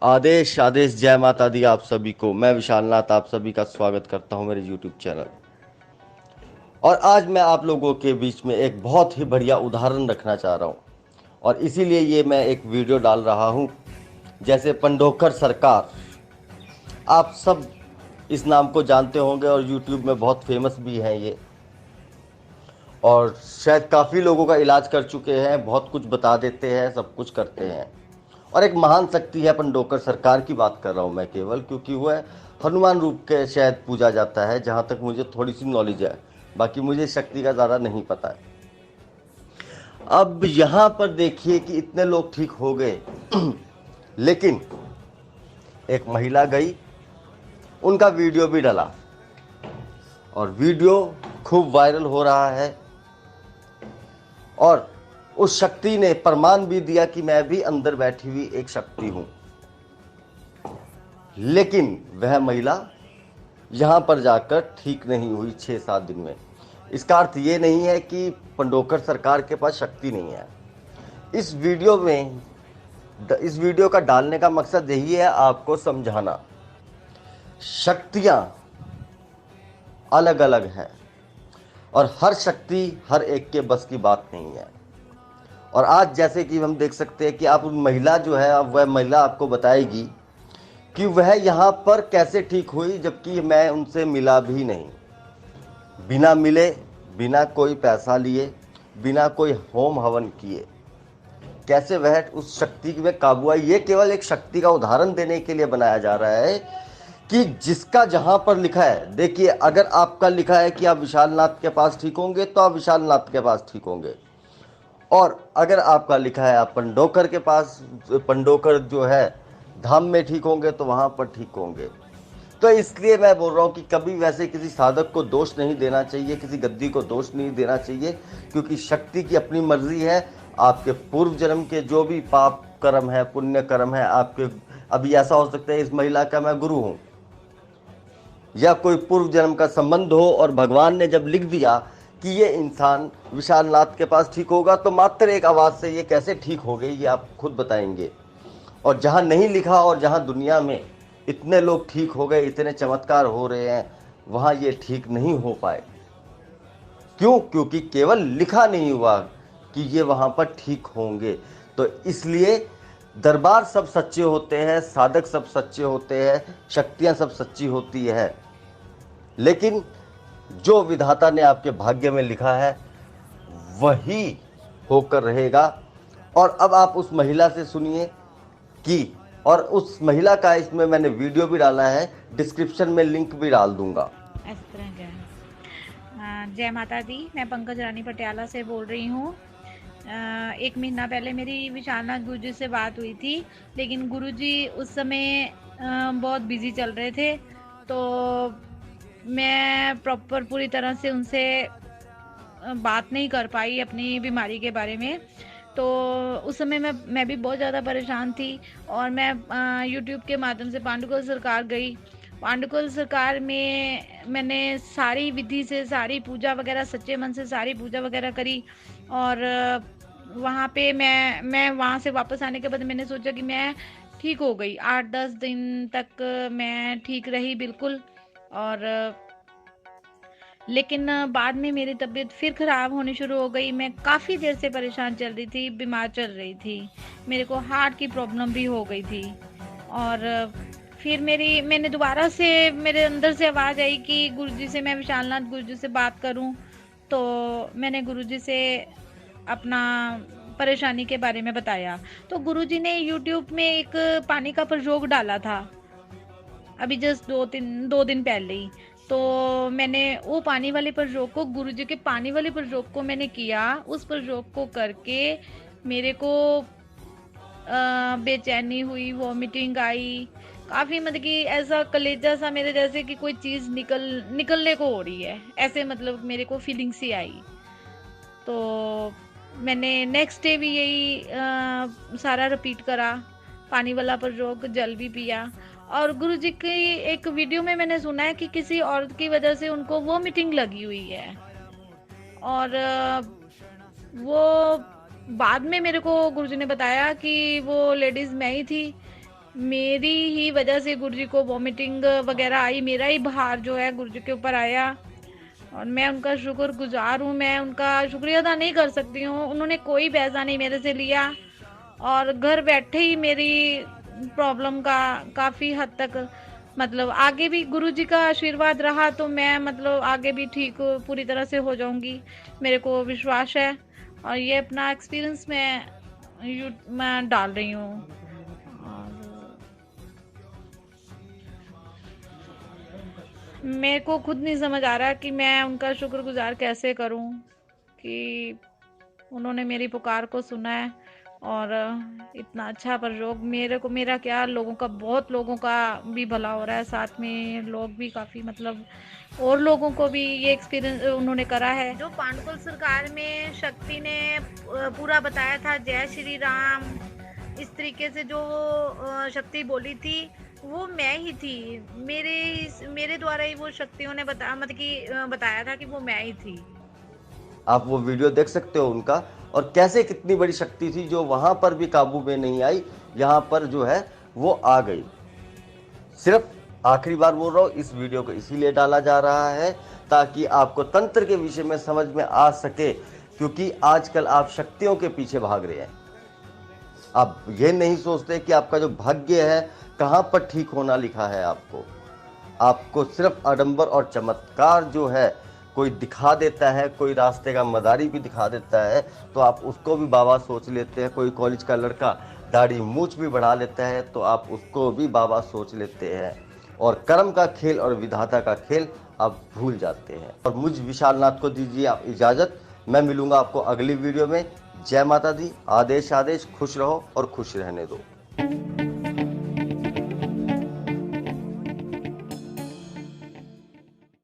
आदेश आदेश जय माता दी आप सभी को। मैं विशाल नाथ आप सभी का स्वागत करता हूं मेरे YouTube चैनल। और आज मैं आप लोगों के बीच में एक बहुत ही बढ़िया उदाहरण रखना चाह रहा हूं और इसीलिए ये मैं एक वीडियो डाल रहा हूं। जैसे पंडोकर सरकार, आप सब इस नाम को जानते होंगे और YouTube में बहुत फेमस भी हैं ये, और शायद काफ़ी लोगों का इलाज कर चुके हैं, बहुत कुछ बता देते हैं, सब कुछ करते हैं। और एक महान शक्ति है पंडोकर सरकार की बात कर रहा हूँ मैं केवल, क्योंकि वह हनुमान रूप के शायद पूजा जाता है, जहाँ तक मुझे थोड़ी सी नॉलेज है। बाकी मुझे शक्ति का ज़्यादा नहीं पता है। अब यहाँ पर देखिए कि इतने लोग ठीक हो गए लेकिन एक महिला गई, उनका वीडियो भी डला और वीडियो खूब वायरल हो रहा है। और उस शक्ति ने प्रमाण भी दिया कि मैं भी अंदर बैठी हुई एक शक्ति हूं। लेकिन वह महिला यहां पर जाकर ठीक नहीं हुई 6-7 दिन में। इसका अर्थ ये नहीं है कि पंडोकर सरकार के पास शक्ति नहीं है। इस वीडियो में इस वीडियो का डालने का मकसद यही है, आपको समझाना शक्तियां अलग अलग हैं और हर शक्ति हर एक के बस की बात नहीं है। और आज जैसे कि हम देख सकते हैं कि आप महिला जो है, अब वह महिला आपको बताएगी कि वह यहाँ पर कैसे ठीक हुई, जबकि मैं उनसे मिला भी नहीं। बिना मिले, बिना कोई पैसा लिए, बिना कोई होम हवन किए कैसे वह उस शक्ति में काबू आई। ये केवल एक शक्ति का उदाहरण देने के लिए बनाया जा रहा है कि जिसका जहां पर लिखा है, देखिए अगर आपका लिखा है कि आप विशाल नाथ के पास ठीक होंगे तो आप विशाल नाथ के पास ठीक होंगे, और अगर आपका लिखा है आप पंडोकर के पास, पंडोकर जो है धाम में ठीक होंगे, तो वहां पर ठीक होंगे। तो इसलिए मैं बोल रहा हूं कि कभी वैसे किसी साधक को दोष नहीं देना चाहिए, किसी गद्दी को दोष नहीं देना चाहिए, क्योंकि शक्ति की अपनी मर्जी है। आपके पूर्व जन्म के जो भी पाप कर्म है, पुण्य कर्म है आपके, अभी ऐसा हो सकता है इस महिला का मैं गुरु हूं या कोई पूर्व जन्म का संबंध हो, और भगवान ने जब लिख दिया कि ये इंसान विशाल नाथ के पास ठीक होगा, तो मात्र एक आवाज़ से ये कैसे ठीक हो गई, ये आप खुद बताएंगे। और जहाँ नहीं लिखा और जहाँ दुनिया में इतने लोग ठीक हो गए, इतने चमत्कार हो रहे हैं, वहाँ ये ठीक नहीं हो पाए। क्यों? क्योंकि केवल लिखा नहीं हुआ कि ये वहाँ पर ठीक होंगे। तो इसलिए दरबार सब सच्चे होते हैं, साधक सब सच्चे होते हैं, शक्तियाँ सब सच्ची होती है, लेकिन जो विधाता ने आपके भाग्य में लिखा है वही होकर रहेगा। और अब आप उस महिला से सुनिए कि, और उस महिला का इसमें मैंने वीडियो भी डाला है, डिस्क्रिप्शन में लिंक भी डाल दूंगा। इस तरह का जय माता दी। मैं पंकज रानी पटियाला से बोल रही हूँ। 1 महीना पहले मेरी विशालनाथ गुरुजी से बात हुई थी, लेकिन गुरुजी उस समय बहुत बिजी चल रहे थे, तो मैं प्रॉपर पूरी तरह से उनसे बात नहीं कर पाई अपनी बीमारी के बारे में। तो उस समय मैं भी बहुत ज़्यादा परेशान थी, और मैं यूट्यूब के माध्यम से पांडुकुल सरकार गई। पांडुकुल सरकार में मैंने सारी विधि से सारी पूजा वगैरह, सच्चे मन से सारी पूजा वगैरह करी। और वहाँ पे मैं वहाँ से वापस आने के बाद मैंने सोचा कि मैं ठीक हो गई। 8-10 दिन तक मैं ठीक रही बिल्कुल। और लेकिन बाद में मेरी तबीयत फिर ख़राब होनी शुरू हो गई। मैं काफ़ी देर से परेशान चल रही थी, बीमार चल रही थी। मेरे को हार्ट की प्रॉब्लम भी हो गई थी। और फिर मैंने दोबारा से मेरे अंदर से आवाज़ आई कि गुरुजी से, मैं विशालनाथ गुरुजी से बात करूं। तो मैंने गुरुजी से अपना परेशानी के बारे में बताया। तो गुरुजी ने यूट्यूब में एक पानी का प्रयोग डाला था, अभी जस्ट 2 दिन पहले ही। तो मैंने वो पानी वाले प्रयोग को, गुरुजी के पानी वाले प्रयोग को मैंने किया। उस प्रयोग को करके मेरे को बेचैनी हुई, वॉमिटिंग आई, काफ़ी मतलब कि ऐसा कलेजा सा मेरे जैसे कि कोई चीज़ निकलने को हो रही है, ऐसे मतलब मेरे को फीलिंग सी आई। तो मैंने नेक्स्ट डे भी यही सारा रिपीट करा, पानी वाला प्रयोग, जल भी पिया। और गुरुजी की एक वीडियो में मैंने सुना है कि किसी औरत की वजह से उनको वो मीटिंग लगी हुई है। और वो बाद में मेरे को गुरुजी ने बताया कि वो लेडीज़ मैं ही थी। मेरी ही वजह से गुरुजी को वॉमिटिंग वगैरह आई, मेरा ही भार जो है गुरुजी के ऊपर आया, और मैं उनका शुक्रगुजार हूँ। मैं उनका शुक्रिया अदा नहीं कर सकती हूँ। उन्होंने कोई पैसा नहीं मेरे से लिया और घर बैठे ही मेरी प्रॉब्लम का काफ़ी हद तक मतलब आगे भी गुरुजी का आशीर्वाद रहा तो मैं मतलब आगे भी ठीक पूरी तरह से हो जाऊंगी, मेरे को विश्वास है। और ये अपना एक्सपीरियंस मैं डाल रही हूँ। और मेरे को खुद नहीं समझ आ रहा कि मैं उनका शुक्रगुजार कैसे करूं कि उन्होंने मेरी पुकार को सुना है और इतना अच्छा प्रयोग मेरा क्या लोगों का, बहुत लोगों का भी भला हो रहा है, साथ में लोग भी काफ़ी मतलब और लोगों को भी ये एक्सपीरियंस उन्होंने करा है। जो पांडुकुल सरकार में शक्ति ने पूरा बताया था जय श्री राम, इस तरीके से जो शक्ति बोली थी वो मैं ही थी। मेरे द्वारा ही वो शक्तियों ने बताया था कि वो मैं ही थी। आप वो वीडियो देख सकते हो उनका, और कैसे कितनी बड़ी शक्ति थी जो वहां पर भी काबू में नहीं आई, यहाँ पर जो है वो आ गई। सिर्फ आखिरी बार बोल रहा हूँ, इस वीडियो को इसीलिए डाला जा रहा है ताकि आपको तंत्र के विषय में समझ में आ सके, क्योंकि आजकल आप शक्तियों के पीछे भाग रहे हैं। आप ये नहीं सोचते कि आपका जो भाग्य है कहाँ पर ठीक होना लिखा है। आपको सिर्फ आडंबर और चमत्कार जो है कोई दिखा देता है, कोई रास्ते का मदारी भी दिखा देता है तो आप उसको भी बाबा सोच लेते हैं। कोई कॉलेज का लड़का दाढ़ी मूछ भी बढ़ा लेता है तो आप उसको भी बाबा सोच लेते हैं, और कर्म का खेल और विधाता का खेल आप भूल जाते हैं। और मुझ विशाल नाथ को दीजिए आप इजाज़त, मैं मिलूंगा आपको अगली वीडियो में। जय माता दी। आदेश आदेश, खुश रहो और खुश रहने दो।